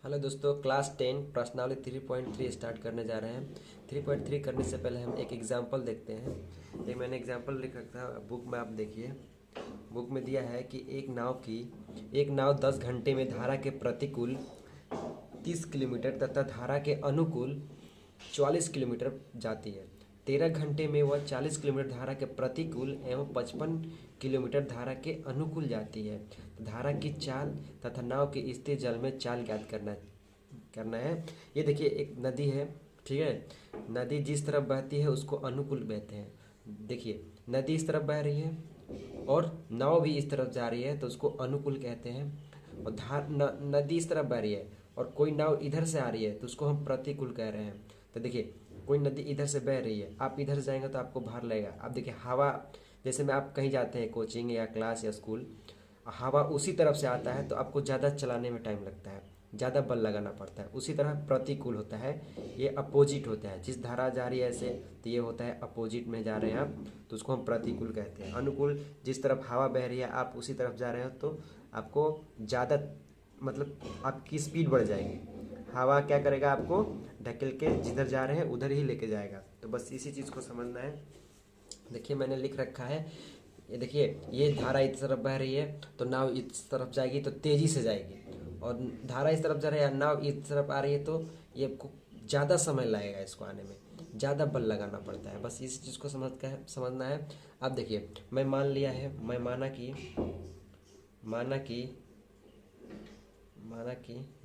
Hello दोस्तों, class 10 प्रश्नावली 3.3 start करने जा रहे हैं। 3.3 करने से पहले हम एक एग्जांपल देखते हैं। एक मैंने एग्जांपल लिख रखा है बुक में, आप देखिए। बुक में दिया है कि एक नाव 10 घंटे में धारा के प्रतिकूल 30 किलोमीटर तथा धारा के अनुकूल 44 किलोमीटर जाती है। 13 घंटे में वह 40 किलोमीटर धारा के प्रतिकूल एवं 55 किलोमीटर धारा के अनुकूल जाती है। तो धारा की चाल तथा नाव के स्थिर जल में चाल ज्ञात करना है। ये देखिए, एक नदी है, ठीक है। नदी जिस तरफ बहती है उसको अनुकूल बहते हैं। देखिए, नदी इस तरफ बह रही है और नाव भी इस तरफ जा रही है तो उसको अनुकूल कहते हैं। और नदी इस तरफ बह रही है और कोई नाव इधर से आ रही है तो उसको हम प्रतिकूल कह रहे हैं। तो देखिए, कोई नदी इधर से बह रही है, आप इधर से जाएंगे तो आपको भार लगेगा। आप देखिए, हवा जैसे में आप कहीं जाते हैं कोचिंग या क्लास या स्कूल, हवा उसी तरफ से आता है तो आपको ज़्यादा चलाने में टाइम लगता है, ज़्यादा बल लगाना पड़ता है। उसी तरह प्रतिकूल होता है, ये अपोजिट होता है। जिस धारा जा रही है ऐसे तो ये होता है अपोजिट में जा रहे हैं आप, तो उसको हम प्रतिकूल कहते हैं। अनुकूल, जिस तरफ हवा बह रही है आप उसी तरफ जा रहे हो तो आपको ज़्यादा मतलब आपकी स्पीड बढ़ जाएगी। हवा क्या करेगा, आपको ढकेल के जिधर जा रहे हैं उधर ही लेके जाएगा। तो बस इसी चीज़ को समझना है। देखिए, मैंने लिख रखा है, ये देखिए, ये धारा इस तरफ बह रही है तो नाव इस तरफ जाएगी तो तेज़ी से जाएगी, और धारा इस तरफ जा रही है नाव इस तरफ आ रही है तो ये आपको ज़्यादा समय लगेगा, इसको आने में ज़्यादा बल लगाना पड़ता है। बस इस चीज़ को समझना है। अब देखिए, मैं मान लिया है, मैं माना कि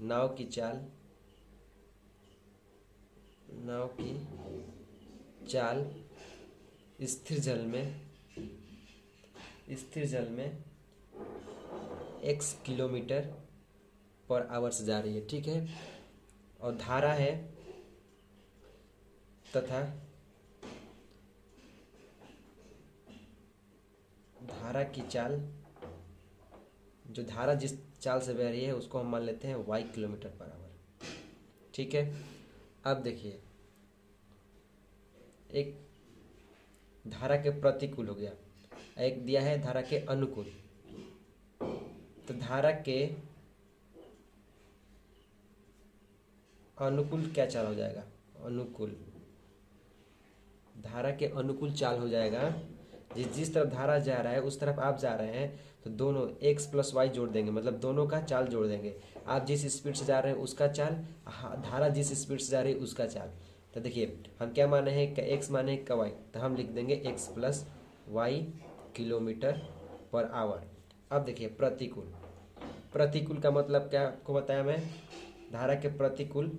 नाव की चाल स्थिर जल में x किलोमीटर पर आवर से जा रही है, ठीक है। और धारा है तथा धारा की चाल, जो धारा जिस चाल से बह रही है उसको हम मान लेते हैं y किलोमीटर पर आवर, ठीक है। अब देखिए, एक धारा के प्रतिकूल हो गया, एक दिया है धारा के अनुकूल। तो धारा के अनुकूल क्या चाल हो जाएगा, धारा के अनुकूल चाल हो जाएगा। जिस तरफ धारा जा रहा है उस तरफ आप जा रहे हैं तो दोनों x प्लस वाई जोड़ देंगे, मतलब दोनों का चाल जोड़ देंगे। आप जिस स्पीड से जा रहे हैं उसका चाल, धारा जिस स्पीड से जा रही है उसका चाल। तो देखिए, हम क्या माने हैं, x माने का y, तो हम लिख देंगे x plus y kilometre per hour. अब देखिए, प्रतिकूल का मतलब क्या आपको बताया मैं, धारा के प्रतिकूल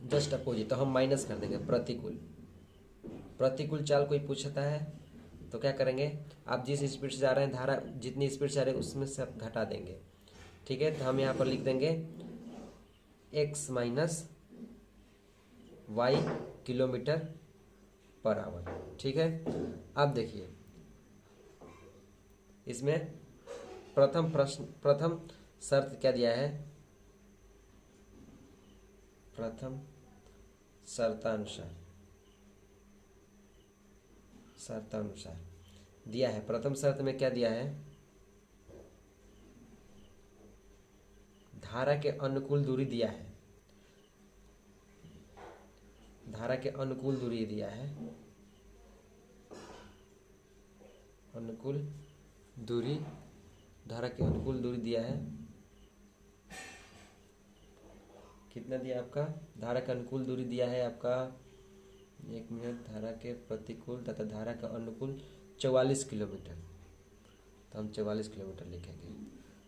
जस्ट अपोजिट, तो हम माइनस कर देंगे। प्रतिकूल चाल कोई पूछता है तो क्या करेंगे, आप जिस स्पीड से जा रहे हैं धारा जितनी स्पीड से आ रही है उसमें से आप घटा देंगे, ठीक है। तो हम यहाँ पर लिख देंगे x minus y kilometre per hour, ठीक है। अब देखिए, इसमें प्रथम शर्त क्या दिया है, प्रथम शर्तानुसार दिया है। प्रथम शर्त में क्या दिया है, धारा के अनुकूल दूरी दिया है, धारा के अनुकूल दूरी दिया है, अनुकूल दूरी, धारा के अनुकूल दूरी दिया है। कितना दिया आपका, धारा का अनुकूल दूरी दिया है आपका, एक मिनट, धारा के प्रतिकूल तथा धारा का अनुकूल 44 किलोमीटर, तो हम 44 किलोमीटर लिखेंगे।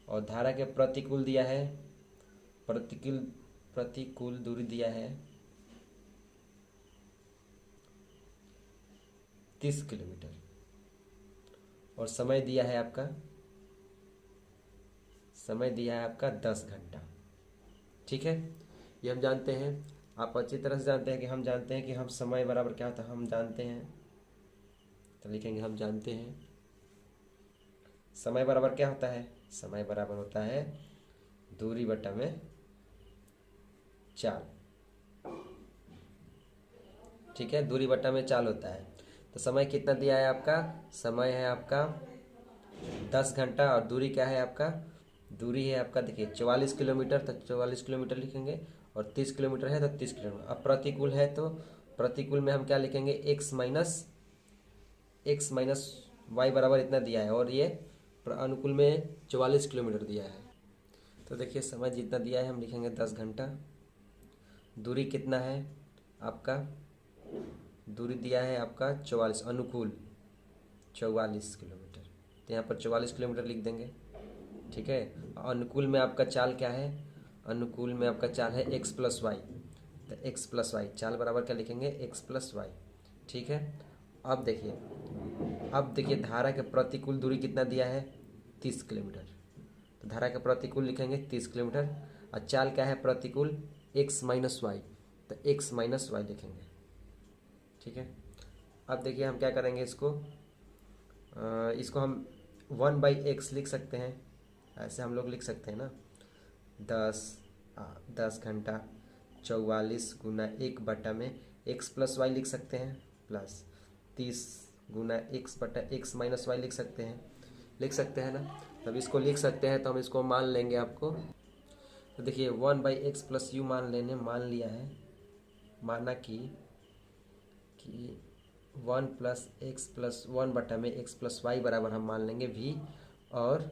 और धारा के प्रतिकूल दिया है, प्रतिकूल दूरी दिया है 30 किलोमीटर, और समय दिया है आपका 10 घंटा, ठीक है। ये हम जानते हैं, आप अच्छी तरह से जानते हैं कि हम समय बराबर क्या होता है, हम जानते हैं। तो लिखेंगे, हम जानते हैं समय बराबर क्या होता है, समय बराबर होता है दूरी बटा में चाल, ठीक है। दूरी बटा में चाल होता है। तो समय कितना दिया है आपका, समय है आपका 10 घंटा और दूरी क्या है आपका दूरी है आपका देखिए 44 किलोमीटर, तो 44 किलोमीटर लिखेंगे, और 30 किलोमीटर है तो 30 किलोमीटर। अब प्रतिकूल है तो प्रतिकूल में हम क्या लिखेंगे, एक्स माइनस वाई बराबर इतना दिया है, और ये अनुकूल में 44 किलोमीटर दिया है। तो देखिए समय जितना दिया है हम लिखेंगे 10 घंटा। दूरी कितना है आपका, दूरी दिया है आपका 44, अनुकूल 44 किलोमीटर, तो यहाँ पर 44 किलोमीटर लिख देंगे। ठीक है, अनुकूल में आपका चाल क्या है, अनुकूल में आपका चाल है एक्स प्लस वाई, तो एक्स प्लस वाई चाल बराबर क्या लिखेंगे, एक्स प्लस वाई। ठीक है, अब देखिए धारा के प्रतिकूल दूरी कितना दिया है, 30 किलोमीटर, तो धारा के प्रतिकूल लिखेंगे 30 किलोमीटर, और चाल क्या है प्रतिकूल, एक्स माइनस वाई, तो एक्स माइनस वाई लिखेंगे। ठीक है, अब देखिए हम क्या करेंगे, इसको हम 1/x लिख सकते हैं, ऐसे हम लोग लिख सकते हैं ना, 10 घंटा 44 गुना 1/में x प्लस वाई लिख सकते हैं, प्लस 30 गुना x बटा x माइनस वाई लिख सकते हैं ना। तब इसको लिख सकते हैं, तो हम इसको मान लेंगे आपको। तो देखिए 1/x प्लस यू मान लिया है, माना कि 1 प्लस एक्स प्लस 1/में x प्लस वाई बराबर हम मान लेंगे v, और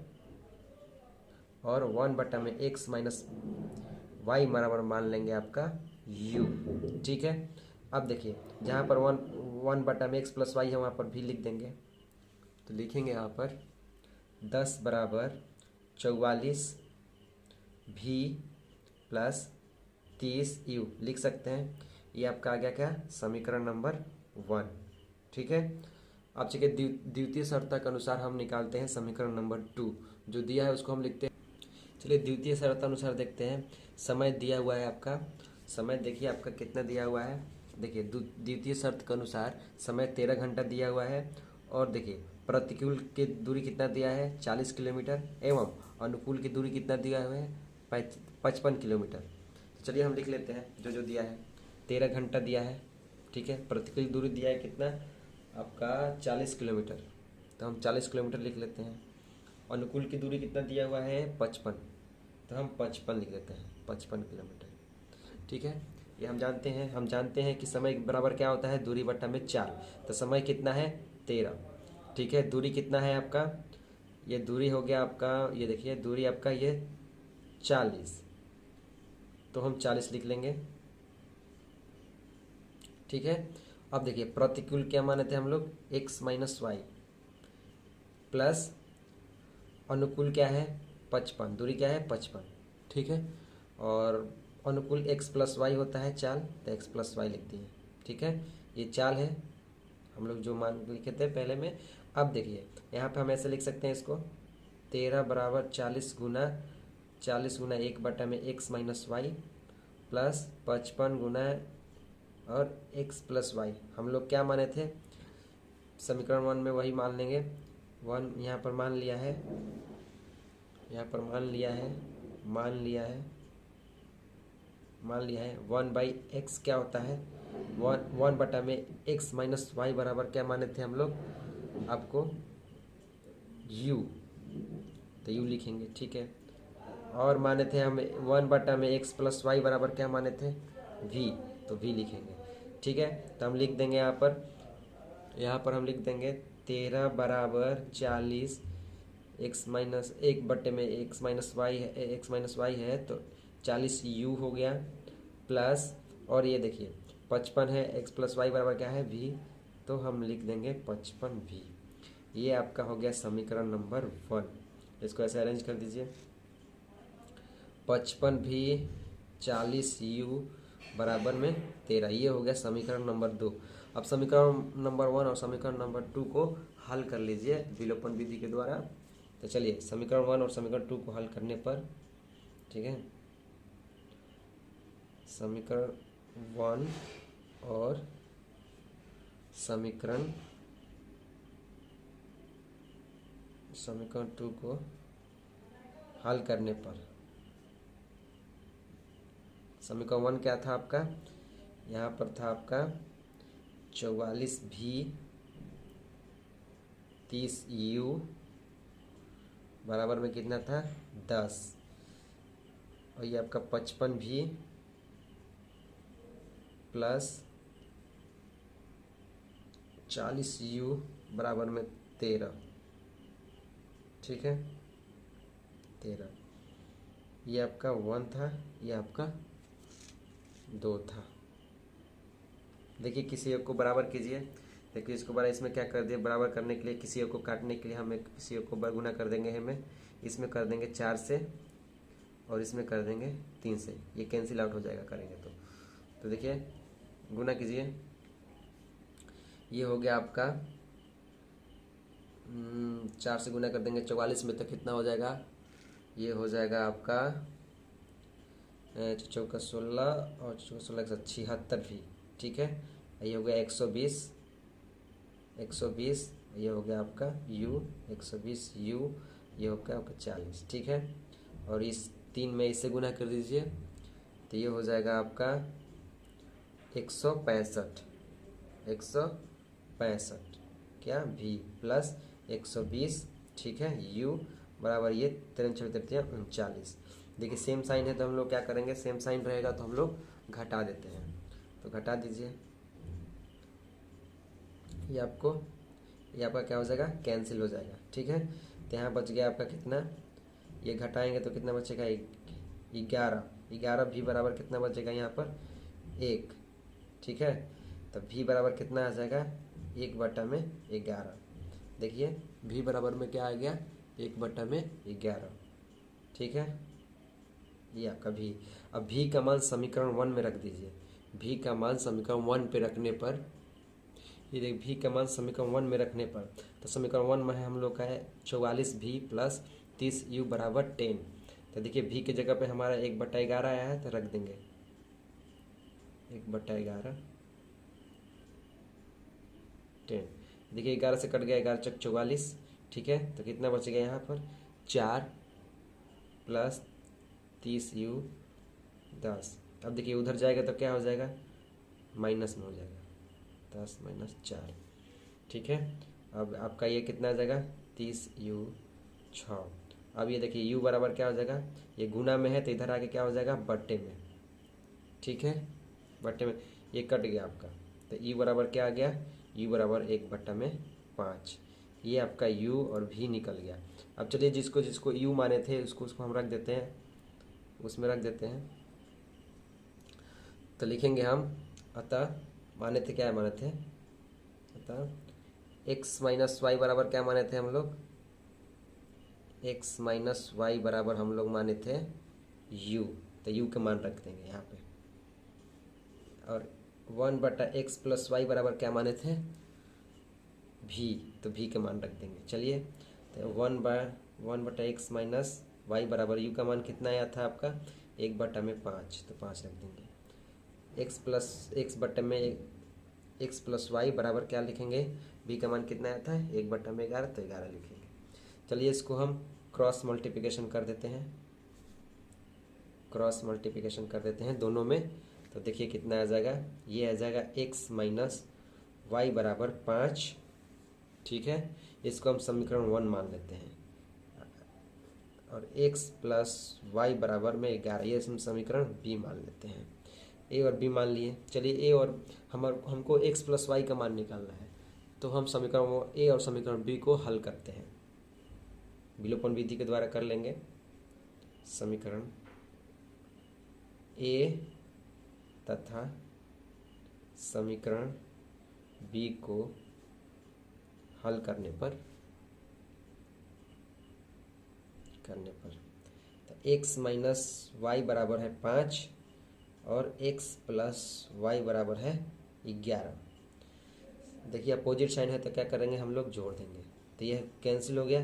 1/में x माइनस वाई बराबर मान लेंगे आपका u। ठीक है, अब देखिए जहाँ पर 1/में x प्लस वाई है वहाँ पर v लिख देंगे, तो लिखेंगे यहाँ पर 10 बराबर 44 v प्लस 30 u लिख सकते हैं। ये आपका आ गया क्या, समीकरण नंबर 1। ठीक है, अब चलिए द्वितीय शर्त के अनुसार हम निकालते हैं समीकरण नंबर 2, जो दिया है उसको हम लिखते हैं। चलिए द्वितीय शर्त अनुसार देखते हैं, समय दिया हुआ है आपका, समय देखिए आपका कितना दिया हुआ है, देखिए द्वितीय शर्त के अनुसार समय 13 घंटा दिया हुआ है, और देखिए प्रतिकूल की दूरी कितना दिया है, 40 किलोमीटर, एवं अनुकूल की दूरी कितना दिया हुआ है, 55 किलोमीटर। तो चलिए हम लिख लेते हैं जो दिया है, 13 घंटा दिया है। ठीक है, प्रतिकूल दूरी दिया है कितना आपका 40 किलोमीटर, तो हम 40 किलोमीटर लिख लेते हैं। अनुकूल की दूरी कितना दिया हुआ है 55, तो हम 55 लिख देते हैं, 55 किलोमीटर। ठीक है, ये हम जानते हैं कि समय बराबर क्या होता है, दूरी बट्टा में चाल, तो समय कितना है 13। ठीक है, दूरी कितना है आपका, ये दूरी हो गया आपका, ये देखिए दूरी आपका ये 40, तो हम 40 लिख लेंगे। ठीक है, अब देखिए प्रतिकूल क्या माने थे हम लोग, x माइनस वाई, प्लस अनुकूल क्या है 55, दूरी क्या है 55। ठीक है, और अनुकूल x प्लस वाई होता है चाल, तो x प्लस वाई लिख दिए। ठीक है, ये चाल है हम लोग जो मान लिखे थे पहले में। अब देखिए यहाँ पे हम ऐसे लिख सकते हैं इसको, 13 बराबर 40 गुना 1/में x माइनस वाई, प्लस 55 गुना और x प्लस वाई, हम लोग क्या माने थे समीकरण 1 में, वही मान लेंगे। 1 यहाँ पर मान लिया है, मान लिया है 1/x क्या होता है, 1/में x माइनस वाई बराबर क्या माने थे हम लोग आपको, u, तो u लिखेंगे। ठीक है, और माने थे हम 1/में x प्लस वाई बराबर क्या माने थे, v, तो v लिखेंगे। ठीक है, तो हम लिख देंगे यहाँ पर हम लिख देंगे 13 बराबर 40, x माइनस 1/में x माइनस वाई है, तो 40 u हो गया, प्लस, और ये देखिए 55 है, x प्लस वाई बराबर क्या है v, तो हम लिख देंगे 55v। ये आपका हो गया समीकरण नंबर 1। इसको ऐसे अरेंज कर दीजिए, 55v 40u बराबर में 13, ये हो गया समीकरण नंबर 2। अब समीकरण नंबर 1 और समीकरण नंबर 2 को हल कर लीजिए विलोपन विधि के द्वारा। तो चलिए समीकरण 1 और समीकरण 2 को हल करने पर, ठीक है, समीकरण 1 और समीकरण 2 को हल करने पर, समीकरण 1 क्या था आपका, यहाँ पर था आपका 44v 30u बराबर में कितना था 10, और ये आपका 55v प्लस 40u बराबर में 13, ठीक है 13। ये आपका 1 था, ये आपका 2 था। देखिए किसी एक को बराबर कीजिए। देखिए इसको बराबर, इसमें क्या कर दिए, बराबर करने के लिए किसी एक को काटने के लिए हम एक किसी एक को गुना कर देंगे, हमें इसमें कर देंगे 4 से और इसमें कर देंगे 3 से, ये कैंसिल आउट हो जाएगा करेंगे तो देखिए गुना कीजिए। ये हो गया आपका 4 से गुना कर देंगे 44 में, तो कितना हो जाएगा, ये हो जाएगा आपका 4 का 16 और 16 का 76 भी, ठीक है। ये हो गया 120, ये हो गया आपका u 120 u, ये हो गया आपका 40, ठीक है। और इस 3 में इससे गुना कर दीजिए, तो ये हो जाएगा आपका 165 क्या v प्लस 120, ठीक है u बराबर ये 39 देखिए सेम साइन है तो हम लोग क्या करेंगे, सेम साइन रहेगा तो हम लोग घटा देते हैं, तो घटा दीजिए। ये आपका क्या हो जाएगा, कैंसिल हो जाएगा, ठीक है। तो यहाँ बच गया आपका कितना, ये घटाएंगे तो कितना बचेगा 11 भी बराबर कितना बचेगा यहाँ पर 1, ठीक है। तो भी बराबर कितना आ जाएगा 1/11। देखिए भी बराबर में क्या आ गया 1/11, ठीक है। ये आपका भी। अब भी का मान समीकरण 1 में रख दीजिए। भी का मान समीकरण 1 पे रखने पर, ये देखिए भी का मान समीकरण 1 में रखने पर, तो समीकरण 1 में है हम लोग का है 44v प्लस 30u बराबर 10। तो देखिए भी की जगह पे हमारा 1/11 आया है, तो रख देंगे 1/11 10। देखिए 11 से कट गया, 11 चक 44, ठीक है। तो कितना बच गया यहाँ पर 4 प्लस 30u 10। अब देखिए उधर जाएगा तो क्या हो जाएगा, माइनस में हो जाएगा, 10 - 4, ठीक है। अब आपका ये कितना आ जाएगा 30u 6। अब ये देखिए u बराबर क्या हो जाएगा, ये गुना में है तो इधर आके क्या हो जाएगा बट्टे में, ठीक है। बट्टे में ये कट गया आपका, तो u बराबर क्या आ गया, u बराबर 1/5। ये आपका u और v निकल गया। अब चलिए जिसको जिसको u माने थे उसको हम रख देते हैं, उसमें रख देते हैं। तो लिखेंगे हम, अतः माने थे, क्या माने थे, अतः x - y बराबर क्या माने थे हम लोग, x - y बराबर हम लोग माने थे u, तो u का मान रख देंगे यहाँ पे। और 1/x + y बराबर क्या माने थे v, तो v का मान रख देंगे। चलिए तो 1/x - y बराबर u का मान कितना आया था आपका 1/5, तो 5 रख देंगे। x + y बराबर क्या लिखेंगे, v का मान कितना आया था 1/11, तो 11 लिखेंगे। चलिए इसको हम क्रॉस मल्टीप्लिकेशन कर देते हैं, दोनों में। तो देखिए कितना आ जाएगा, ये आ जाएगा x - y बराबर 5, ठीक है। इसको हम समीकरण 1 मान लेते हैं। और x + y बराबर में 11, ये हम समीकरण b मान लेते हैं। a और b मान लिए। चलिए a और हमको x + y का मान निकालना है, तो हम समीकरण a और समीकरण b को हल करते हैं, विलोपन विधि के द्वारा कर लेंगे। समीकरण a तथा समीकरण b को हल करने पर तो x - y बराबर है 5 और x + y बराबर है 11। देखिए अपोजिट साइन है तो क्या करेंगे हम लोग, जोड़ देंगे, तो ये कैंसिल हो गया,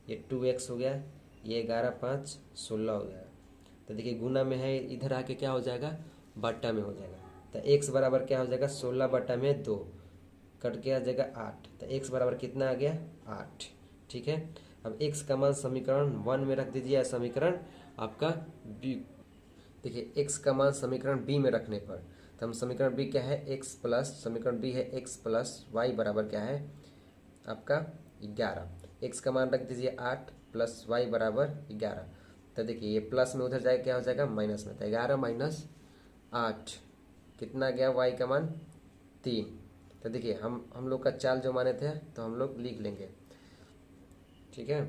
ये 2x हो गया, ये 11 × 5 = 16 हो गया। तो देखिए गुना में है, इधर आके क्या हो जाएगा बट्टा में हो जाएगा। तो x बराबर क्या हो जाएगा 16/2, कट के आ जाएगा 8। तो x बराबर कितना आ गया 8, ठीक है। अब x का मान समीकरण 1 में रख दीजिए, समीकरण आपका b। देखिए x का मान समीकरण b में रखने पर, तो हम समीकरण b क्या है समीकरण b है x + y बराबर क्या है आपका 11। x का मान रख दीजिए 8, प्लस वाई बराबर 11। तो देखिए ये प्लस में उधर जाएगा क्या हो जाएगा माइनस में, तो 11 माइनस 8 कितना गया वाई का मान 3। तो देखिए हम लोग का चाल जो माने थे तो हम लोग लिख लेंगे, ठीक है।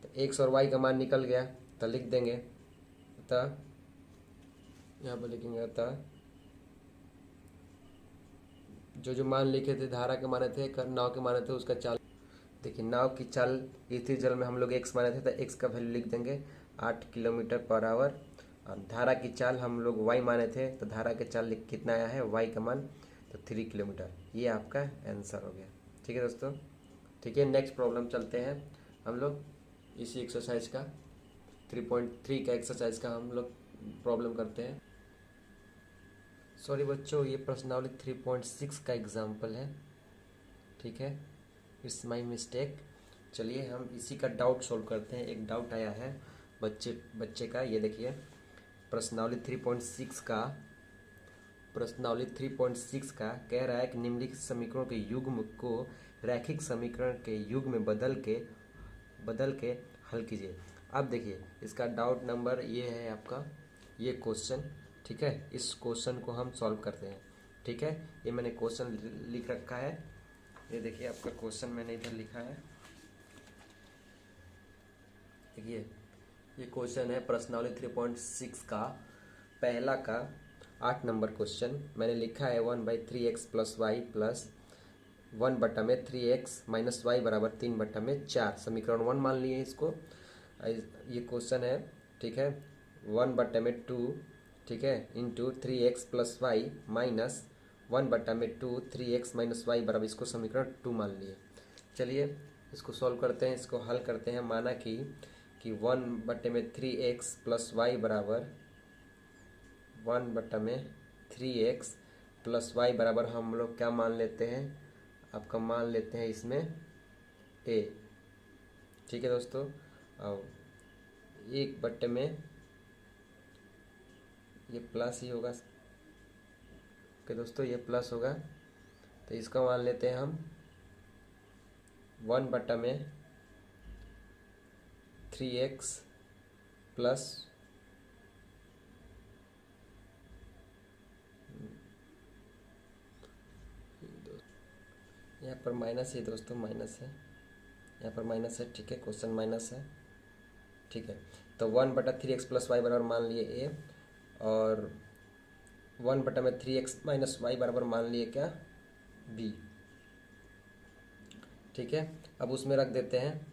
तो एक्स और वाई का मान निकल गया तो लिख देंगे, अतः यहाँ पर लिखेंगे अतः जो मान लिखे थे धारा के माने थे, नाव के माने थे, उसका चाल देखिए नाव की चाल स्थिर जल में हम लोग एक्स माने थे तो एक्स का वैल्यू लिख देंगे 8 किलोमीटर पर आवर। और धारा की चाल हम लोग वाई माने थे तो धारा की चाल कितना आया है वाई का मान तो 3 किलोमीटर। ये आपका आंसर हो गया, ठीक है दोस्तों। ठीक है, नेक्स्ट प्रॉब्लम चलते हैं हम लोग इसी एक्सरसाइज का 3.3 का एक्सरसाइज का हम लोग प्रॉब्लम करते हैं। सॉरी बच्चों, ये प्रश्नावली 3.6 का एग्जाम्पल है, ठीक है, इट्स माय मिस्टेक। चलिए हम इसी का डाउट सॉल्व करते हैं। एक डाउट आया है बच्चे का, ये देखिए प्रश्नावली 3.6 का कह रहा है कि निम्नलिखित समीकरणों के युग्म को रैखिक समीकरण के युग्म में बदल के हल कीजिए। अब देखिए इसका डाउट नंबर ये है आपका, ये क्वेश्चन, ठीक है। इस क्वेश्चन को हम सॉल्व करते हैं, ठीक है। ये मैंने क्वेश्चन लिख रखा है, ये देखिए आपका क्वेश्चन मैंने इधर लिखा है। देखिए ये क्वेश्चन है प्रश्नावली 3.6 का पहला का 8 नंबर क्वेश्चन। मैंने लिखा है 1/3x plus y plus 1/3x minus y बराबर 3/4। समीकरण 1 मान लिए इसको। ये क्वेश्चन है, ठीक है, 1/2, ठीक है, into 3x plus y minus 1/2 3x minus y बराबर, इसको समीकरण 2 मान लिए। चलिए इसको सॉल्व करते हैं, इसको हल करते हैं। माना कि 1/3x प्लस वाई बराबर 1/3x प्लस वाई बराबर हम लोग क्या मान लेते हैं, आपका मान लेते हैं इसमें a, ठीक है दोस्तों। अब 1 में ये प्लस ही होगा, ओके दोस्तों, ये प्लस होगा तो इसका मान लेते हैं हम 1/3x प्लस यहाँ पर माइनस है दोस्तों, माइनस है, यहाँ पर माइनस है, ठीक है, क्वेश्चन माइनस है, ठीक है। तो 1/3x प्लस वाई बराबर मान लिए a, और 1/3x माइनस वाई बराबर मान लिए क्या b, ठीक है। अब उसमें रख देते हैं,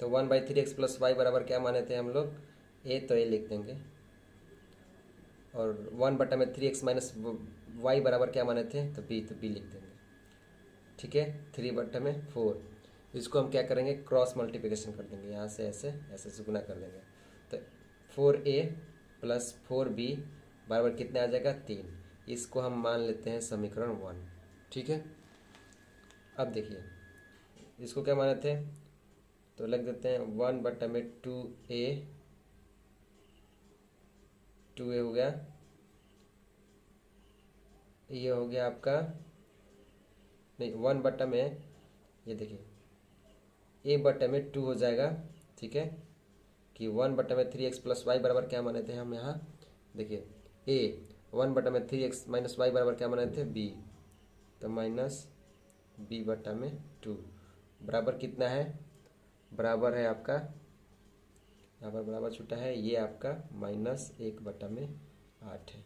तो 1/3x प्लस वाई बराबर क्या माने थे हम लोग a, तो a लिख देंगे, और 1/3x माइनस वाई बराबर क्या माने थे तो b लिख देंगे, ठीक है। 3/4 इसको हम क्या करेंगे क्रॉस मल्टीप्लिकेशन कर देंगे, यहाँ से ऐसे ऐसे से गुना कर देंगे, तो 4a प्लस 4b बराबर कितने आ जाएगा 3। इसको हम मान लेते हैं समीकरण 1, ठीक है। अब देखिए इसको क्या माने थे तो लिख देते हैं 1/2a हो गया, ये हो गया आपका नहीं 1 में, ये देखिए a/2 हो जाएगा, ठीक है, कि 1/3x प्लस वाई बराबर क्या माने थे हम यहाँ, देखिए a 1/3x माइनस वाई बराबर क्या माने थे b, तो माइनस b/2 बराबर कितना है, बराबर है आपका, यहाँ पर बराबर छूटा है, ये आपका -1/8 है,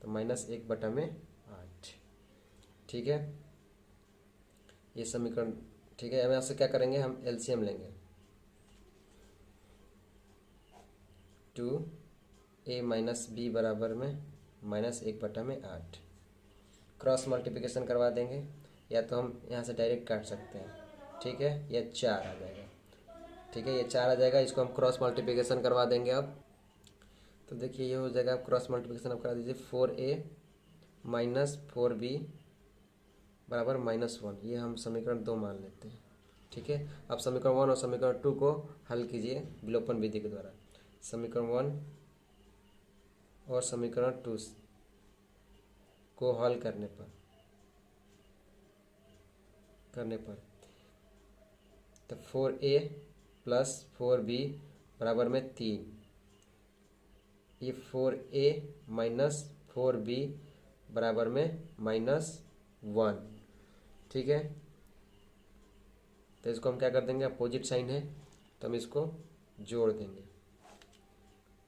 तो -1/8, ठीक है। ये समीकरण, ठीक है। अब यहाँ से क्या करेंगे हम एलसीएम लेंगे, 2a माइनस b बराबर में -1/8, क्रॉस मल्टीप्लिकेशन करवा देंगे, या तो हम यहाँ से डायरेक्ट काट सकते हैं, ठीक है, या 4 आ जाएगा, ठीक है, ये 4 आ जाएगा, इसको हम क्रॉस मल्टीप्लिकेशन करवा देंगे अब। तो देखिए ये हो जाएगा, आप क्रॉस मल्टीप्लिकेशन आप करा दीजिए, 4a माइनस 4b बराबर -1, ये हम समीकरण 2 मान लेते हैं, ठीक है। अब समीकरण 1 और समीकरण 2 को हल कीजिए विलोपन विधि के द्वारा। समीकरण 1 और समीकरण 2 को हल करने पर तो 4a प्लस 4b बराबर में 3। ये 4a माइनस 4b बराबर में -1। ठीक है, तो इसको हम क्या कर देंगे, अपोजिट साइन है तो हम इसको जोड़ देंगे,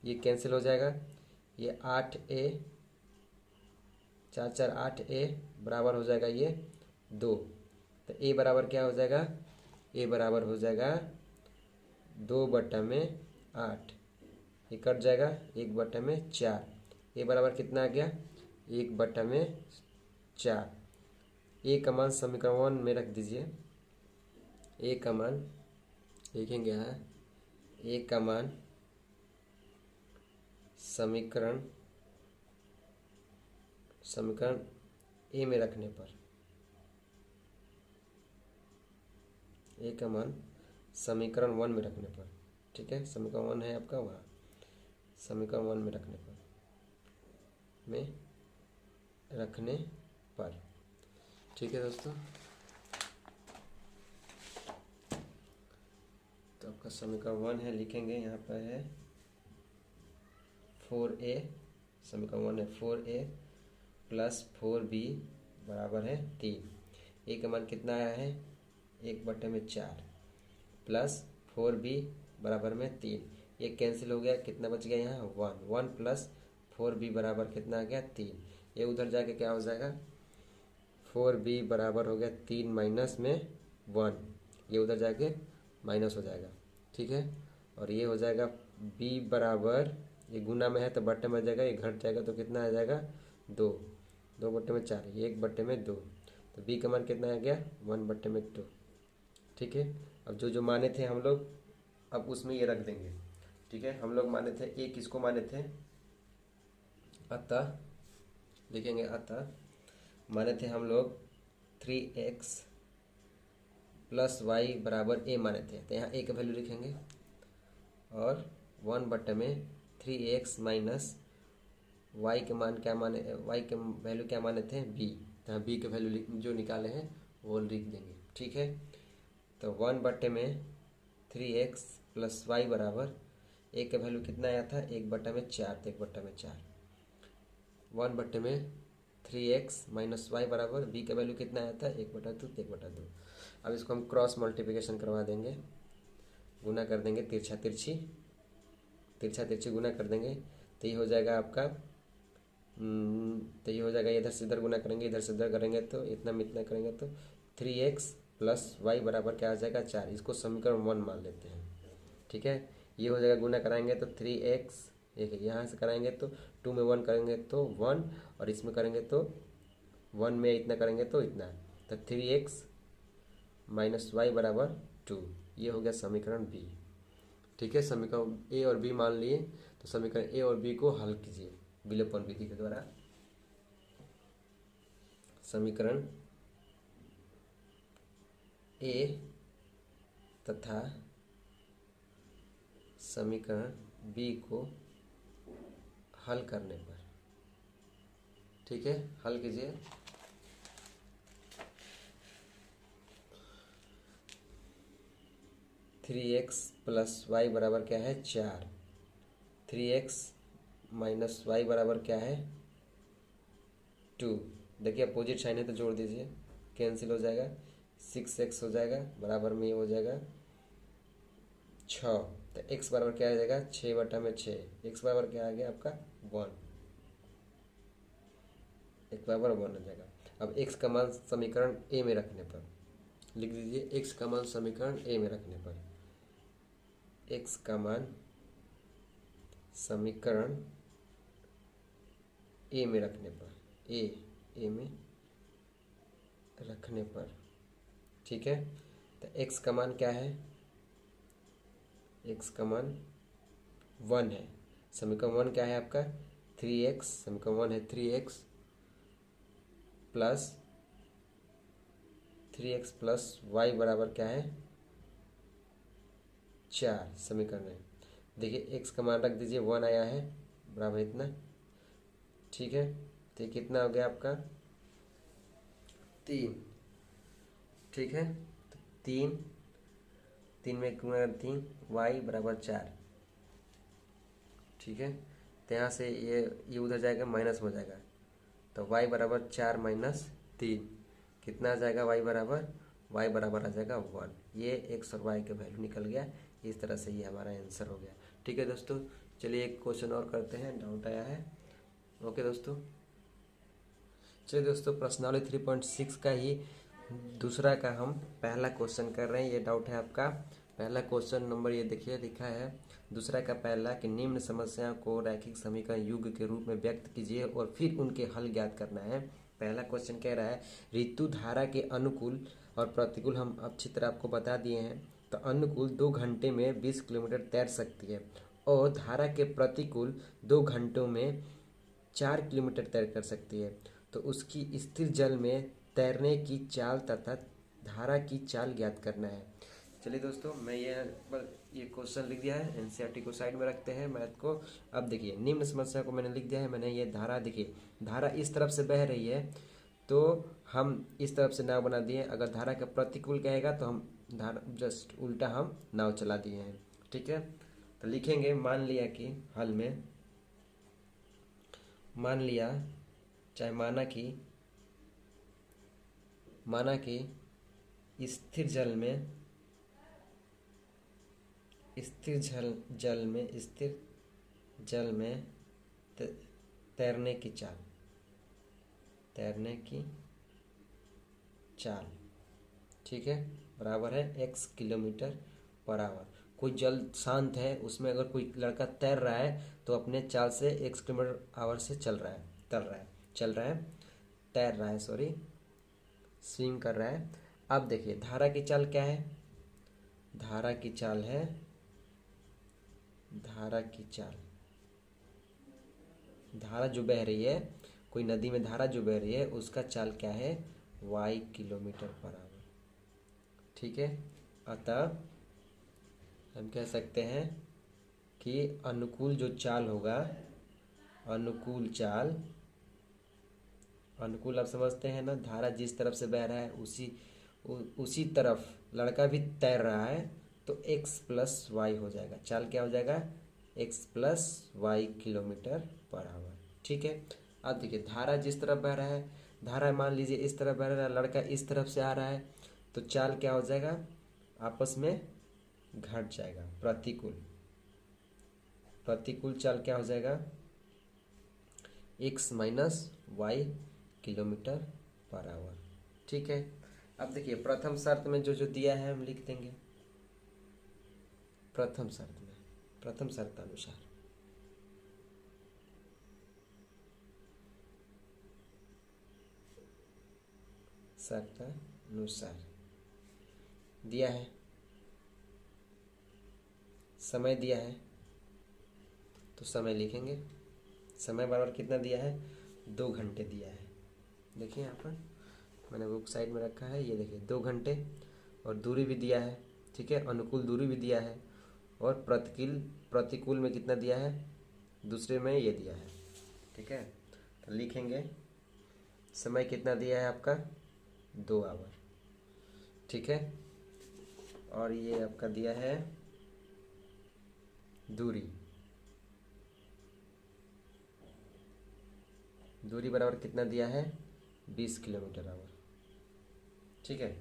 ये कैंसिल हो जाएगा। ये 8a 4 4 8a बराबर हो जाएगा ये 2। तो a बराबर क्या हो जाएगा, a बराबर हो जाएगा 2/8। ये कट जाएगा 1/4। a बराबर कितना आ गया, 1/4। a का मान समीकरण 1 में रख दीजिए। a का मान लिखेंगे यहाँ, a का मान समीकरण a में रखने पर, a का मान समीकरण 1 में रखने पर, ठीक है, समीकरण 1 है आपका वहाँ, समीकरण 1 में रखने पर, ठीक है दोस्तों। तो आपका समीकरण 1 है, लिखेंगे यहाँ पर है 4a, समीकरण 1 है 4a प्लस 4b बराबर है 3। a का मान कितना आया है, 1/4 प्लस 4b बराबर में 3। ये कैंसिल हो गया, कितना बच गया यहाँ 1 प्लस 4b बराबर कितना आ गया 3। ये उधर जाके क्या हो जाएगा, 4b बराबर हो गया 3 माइनस में 1, ये उधर जाके माइनस हो जाएगा, ठीक है। और ये हो जाएगा b बराबर, ये गुना में है तो बट्टे में जाएगा, ये घट जाएगा तो कितना आ जाएगा 2, 2/4, ये 1/2। तो b का मान कितना आ गया 1/2, ठीक है। अब जो माने थे हम लोग, अब उसमें ये रख देंगे, ठीक है। हम लोग माने थे a, किसको माने थे, अतः लिखेंगे, अतः माने थे हम लोग 3x प्लस वाई बराबर a माने थे, तो यहाँ a का वैल्यू लिखेंगे और 1/3x माइनस y के मान क्या माने, y के वैल्यू क्या माने थे b, तो यहाँ b के वैल्यू जो निकाले हैं वो लिख देंगे, ठीक है। तो 1/3x प्लस वाई बराबर a का वैल्यू कितना आया था 1/4, तो 1/4, 1/3x माइनस वाई बराबर b का वैल्यू कितना आया था 1/2, 1/2। अब इसको हम क्रॉस मल्टीप्लिकेशन करवा देंगे, गुना कर देंगे, तिरछा तिरछी गुना कर देंगे, तो ये हो जाएगा आपका, तो ये हो जाएगा, इधर से इधर गुना करेंगे, इधर से इधर करेंगे तो इतना में इतना करेंगे तो 3x प्लस वाई बराबर क्या आ जाएगा 4। इसको समीकरण 1 मान लेते हैं, ठीक है। ये हो जाएगा, गुना कराएंगे तो 3x, एक यहाँ से कराएंगे तो 2 में 1 करेंगे तो 1, और इसमें करेंगे तो 1 में इतना करेंगे तो इतना, तो 3x माइनस वाई बराबर 2। ये हो गया समीकरण b, ठीक है। समीकरण a और b मान लिए, तो समीकरण a और b को हल कीजिए विलोपन विधि के द्वारा। समीकरण a तथा समीकरण b को हल करने पर, ठीक है, हल कीजिए। थ्री एक्स प्लस वाई बराबर क्या है 4, 3x माइनस वाई बराबर क्या है 2। देखिए अपोजिट साइन है तो जोड़ दीजिए, कैंसिल हो जाएगा, 6x हो जाएगा, बराबर में ये हो जाएगा 6। तो x बराबर क्या आ जाएगा 6/6, x बराबर क्या आ गया आपका 1, x बराबर 1 हो जाएगा। अब x का मान समीकरण a में रखने पर लिख दीजिए, x का मान समीकरण a में रखने पर, x का मान समीकरण a में रखने पर, a में रखने पर, ठीक है। तो x का मान क्या है, x का मान 1 है, समीकरण 1 क्या है आपका 3x, समीकरण 1 है 3x प्लस y बराबर क्या है 4। समीकरण है, देखिए x का मान रख दीजिए 1 आया है, बराबर इतना, ठीक है। तो कितना हो गया आपका 3, ठीक है। तो 3 3 में गुणा 3 y बराबर 4। ठीक है, तो यहाँ से ये उधर जाएगा माइनस हो जाएगा, तो y बराबर 4 माइनस 3 कितना आ जाएगा, y बराबर आ जाएगा 1। ये x और y का वैल्यू निकल गया। इस तरह से ये हमारा आंसर हो गया। ठीक है दोस्तों, चलिए एक क्वेश्चन और करते हैं, डाउट आया है। ओके दोस्तों, चलिए दोस्तों प्रश्नावली 3.6 का ही दूसरा का हम पहला क्वेश्चन कर रहे हैं। ये डाउट है आपका। पहला क्वेश्चन नंबर ये देखिए लिखा है दूसरा का पहला कि निम्न समस्या को रैखिक समीकरण युग के रूप में व्यक्त कीजिए और फिर उनके हल ज्ञात करना है। पहला क्वेश्चन कह रहा है ऋतु धारा के अनुकूल और प्रतिकूल हम अच्छी तरह आपको बता दिए हैं। तो अनुकूल 2 घंटे में 20 किलोमीटर तैर सकती है और धारा के प्रतिकूल 2 घंटों में 4 किलोमीटर तैर कर सकती है। तो उसकी स्थिर जल में तैरने की चाल तथा धारा की चाल ज्ञात करना है। चलिए दोस्तों, मैं ये क्वेश्चन लिख दिया है, एनसीईआरटी को साइड में रखते हैं, मैथ को। अब देखिए निम्न समस्या को मैंने लिख दिया है। मैंने ये धारा देखिए, धारा इस तरफ से बह रही है तो हम इस तरफ से नाव बना दिए। अगर धारा का प्रतिकूल कहेगा तो हम धारा जस्ट उल्टा हम नाव चला दिए हैं। ठीक है, तो लिखेंगे मान लिया कि हल में मान लिया चाहे माना कि स्थिर जल में तैरने की चाल ठीक है बराबर है x किलोमीटर पर आवर। कोई जल शांत है, उसमें अगर कोई लड़का तैर रहा है तो अपने चाल से x किलोमीटर आवर से स्विम कर रहा है। अब देखिए धारा की चाल क्या है, धारा की चाल धारा जो बह रही है, कोई नदी में धारा जो बह रही है उसका चाल क्या है, y किलोमीटर पर आवर। ठीक है, अतः हम कह सकते हैं कि अनुकूल जो चाल होगा, अनुकूल आप समझते हैं ना, धारा जिस तरफ से बह रहा है उसी तरफ लड़का भी तैर रहा है, तो x प्लस वाई हो जाएगा। चाल क्या हो जाएगा, x plus y kilometre per hour. ठीक है, अब देखिए धारा जिस तरफ बह रहा है, धारा मान लीजिए इस तरफ बह रहा है, लड़का इस तरफ से आ रहा है, तो चाल क्या हो जाएगा, आपस में घट जाएगा। प्रतिकूल चाल क्या हो जाएगा, x minus y kilometre per hour. ठीक है, अब देखिए प्रथम शर्त में जो दिया है हम लिख देंगे। प्रथम शर्त अनुसार दिया है, समय दिया है, तो समय लिखेंगे। समय बराबर कितना दिया है, 2 घंटे दिया है। देखिए यहाँ पर मैंने बुक साइड में रखा है, ये देखिए 2 घंटे, और दूरी भी दिया है। ठीक है, अनुकूल दूरी भी दिया है, और प्रतिकूल में कितना दिया है, दूसरे में ये दिया है। ठीक है, तो लिखेंगे समय कितना दिया है आपका, 2 आवर। ठीक है, और ये आपका दिया है दूरी बराबर कितना दिया है, 20 किलोमीटर आवर। ठीक है,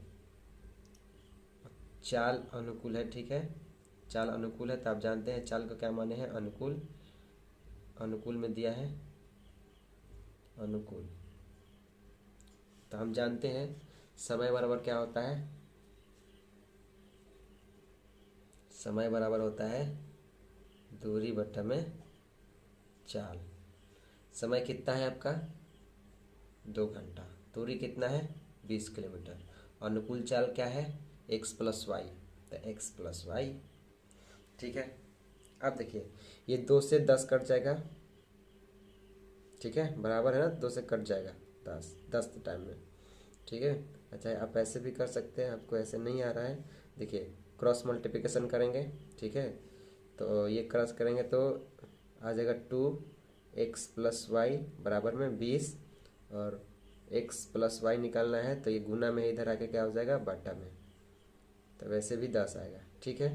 चाल अनुकूल है। ठीक है, चाल अनुकूल है तो आप जानते हैं चाल का क्या माने हैं, अनुकूल में दिया है अनुकूल, तो हम जानते हैं समय बराबर क्या होता है, समय बराबर होता है दूरी बटा में चाल। समय कितना है आपका, 2 घंटा, दूरी कितना है, 20 किलोमीटर। अनुकूल चाल क्या है, x प्लस वाई, तो x प्लस वाई। ठीक है, अब देखिए ये 2 से 10 कट जाएगा। ठीक है, बराबर है ना, 2 से कट जाएगा 10 टाइम में। ठीक है, अच्छा आप ऐसे भी कर सकते हैं, आपको ऐसे नहीं आ रहा है, देखिए क्रॉस मल्टीप्लिकेशन करेंगे। ठीक है, तो ये क्रॉस करेंगे तो आ जाएगा 2x प्लस वाई बराबर में 20, और x प्लस वाई निकालना है तो ये गुना में इधर आके क्या हो जाएगा, बटा में। तो वैसे भी 10 आएगा। ठीक है,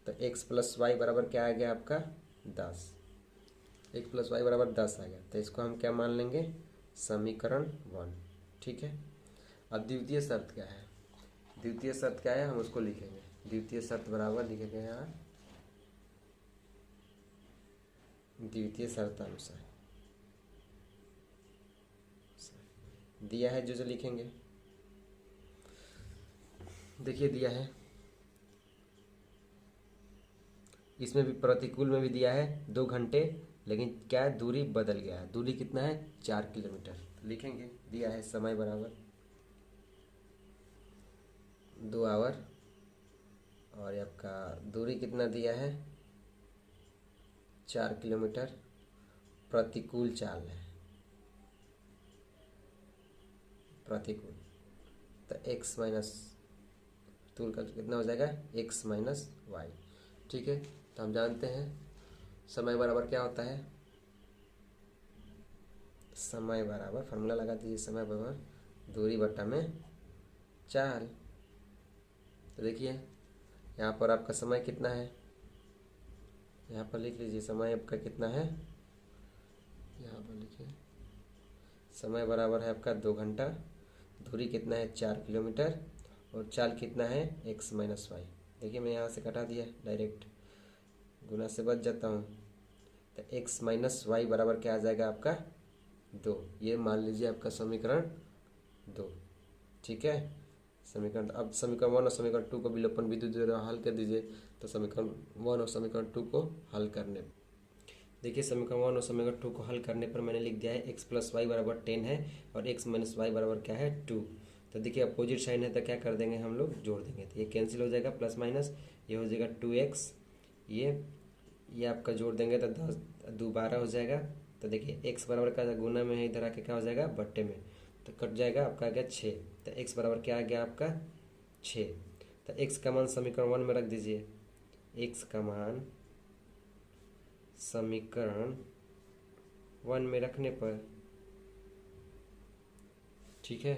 तो x प्लस वाई बराबर क्या आ गया आपका 10। x प्लस वाई बराबर 10 आ गया, तो इसको हम क्या मान लेंगे, समीकरण 1। ठीक है, अब द्वितीय शर्त क्या है, द्वितीय शर्त क्या है हम उसको लिखेंगे। द्वितीय शर्त बराबर लिखेंगे यहाँ द्वितीय शर्त अनुसार दिया है जो लिखेंगे। देखिए दिया है, इसमें भी प्रतिकूल में भी दिया है 2 घंटे, लेकिन क्या है दूरी बदल गया है। दूरी कितना है 4 किलोमीटर। लिखेंगे दिया है समय बराबर 2 आवर, और आपका दूरी कितना दिया है 4 किलोमीटर, प्रतिकूल चाल है, प्रतिकूल, तो x माइनस तुल का कितना हो जाएगा x माइनस वाई। ठीक है, तो हम जानते हैं समय बराबर क्या होता है, समय बराबर फार्मूला लगा दीजिए, समय बराबर दूरी बटा में चाल। तो देखिए यहाँ पर आपका समय कितना है, यहाँ पर लिख लीजिए समय आपका कितना है, यहाँ पर लिखिए समय बराबर है आपका 2 घंटा, दूरी कितना है 4 किलोमीटर, और चाल कितना है x माइनस वाई। देखिए मैं यहाँ से कटा दिया, डायरेक्ट गुना से बच जाता हूँ, तो x माइनस वाई बराबर क्या आ जाएगा आपका 2। ये मान लीजिए आपका समीकरण 2। ठीक है, समीकरण, अब समीकरण 1 और समीकरण 2 को विलोपन विधि द्वारा हल कर दीजिए। तो समीकरण 1 और समीकरण 2 को हल करने, देखिए समीकरण 1 और समीकरण 2 को हल करने पर मैंने लिख दिया है x प्लस वाई बराबर 10 है, और x माइनस वाई बराबर क्या है 2। तो देखिए अपोजिट साइन है तो क्या कर देंगे हम लोग, जोड़ देंगे, तो ये कैंसिल हो जाएगा, प्लस माइनस ये हो जाएगा 2x, ये आपका जोड़ देंगे तो 10 2 12 हो जाएगा। तो देखिए x बराबर का गुना में है, इधर आके क्या हो जाएगा बट्टे में, तो कट जाएगा आपका आ गया 6। तो x बराबर क्या आ गया आपका 6। तो x का मान समीकरण 1 में रख दीजिए, x का मान समीकरण 1 में रखने पर, ठीक है,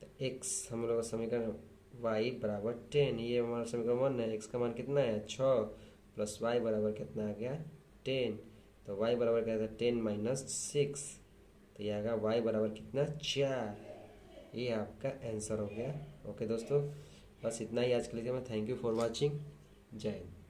तो x हम लोग समीकरण y बराबर 10, ये हमारा समीकरण 1 है, x का मान कितना है 6, प्लस y बराबर कितना आ गया 10, तो y बराबर क्या था 10 माइनस 6, तो ये आएगा y बराबर कितना 4। ये आपका आंसर हो गया। ओके दोस्तों, बस इतना ही आज के लिए। मैं थैंक यू फॉर वॉचिंग, जय हिंद।